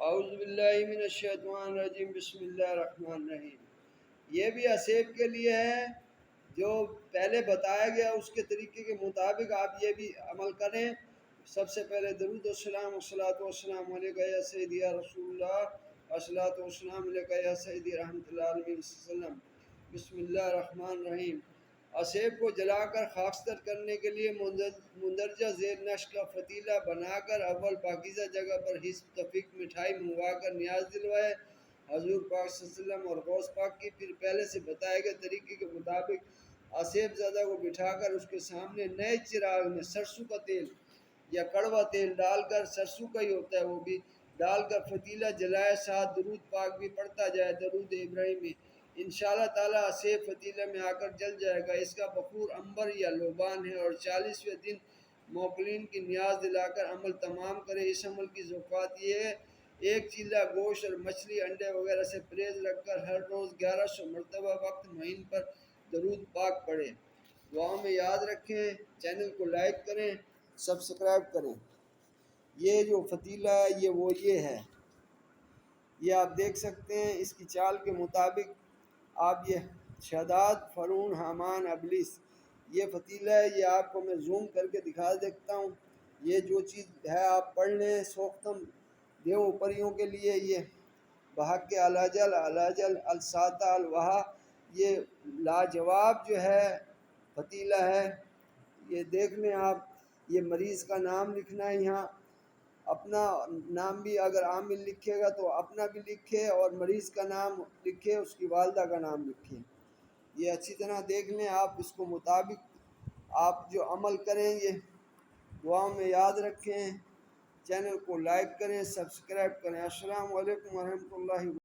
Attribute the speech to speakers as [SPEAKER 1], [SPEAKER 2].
[SPEAKER 1] اعوذ باللہ من الشیطان الرجیم، بسم اللہ الرحمن الرحیم۔ یہ بھی اسیب کے لیے ہے، جو پہلے بتایا گیا اس کے طریقے کے مطابق آپ یہ بھی عمل کریں۔ سب سے پہلے درود والسلام والصلاۃ والسلام علیکہ یا سیدی یا رسول اللہ، والصلاۃ والسلام علیکہ یا سیدی رحمۃ اللہ علیہ وسلم۔ بسم اللہ الرحمن الرحیم۔ اسیب کو جلا کر خاکستر کرنے کے لیے مندرجہ ذیل نشق کا فتیلہ بنا کر اول پاکیزہ جگہ پر حسب تفریق مٹھائی منگوا کر نیاز دلوائے حضور پاک صلی اللہ علیہ وسلم اور غوث پاک کی۔ پھر پہلے سے بتائے گئے طریقے کے مطابق اسیب زدہ کو بٹھا کر اس کے سامنے نئے چراغ میں سرسوں کا تیل یا کڑوا تیل ڈال کر، سرسوں کا ہی ہوتا ہے وہ بھی، ڈال کر فتیلہ جلائے، ساتھ درود پاک بھی پڑھتا جائے، درود ابراہیمی۔ انشاءاللہ تعالیٰ اسیب فتیلہ میں آ کر جل جائے گا۔ اس کا بخور عنبر یا لوبان ہے، اور 40ویں دن موکلین کی نیاز دلا کر عمل تمام کرے۔ اس عمل کی ذوقات یہ ہے: ایک چیلہ گوشت اور مچھلی انڈے وغیرہ سے پرہیز رکھ کر ہر روز 1100 مرتبہ وقت معین پر درود پاک پڑھیں۔ دعاؤں میں یاد رکھیں، چینل کو لائک کریں، سبسکرائب کریں۔ یہ جو فتیلہ ہے یہ ہے، یہ آپ دیکھ سکتے ہیں۔ اس کی چال کے مطابق آپ یہ شداد فرعون حامان ابلیس یہ فتیلہ ہے، یہ آپ کو میں زوم کر کے دکھا دیتا ہوں۔ یہ جو چیز ہے آپ پڑھ لیں۔ سوختم دیو پریوں کے لیے یہ بحق علاجل علاجل الساطہ الوہا، یہ لاجواب جو ہے فتیلہ ہے۔ یہ دیکھ لیں آپ، یہ مریض کا نام لکھنا ہے یہاں، اپنا نام بھی اگر عامل لکھے گا تو اپنا بھی لکھے، اور مریض کا نام لکھے، اس کی والدہ کا نام لکھے۔ یہ اچھی طرح دیکھ لیں آپ، اس کو مطابق آپ جو عمل کریں یہ دعاؤں میں یاد رکھیں۔ چینل کو لائک کریں، سبسکرائب کریں۔ السلام علیکم ورحمۃ اللہ وبرکاتہ۔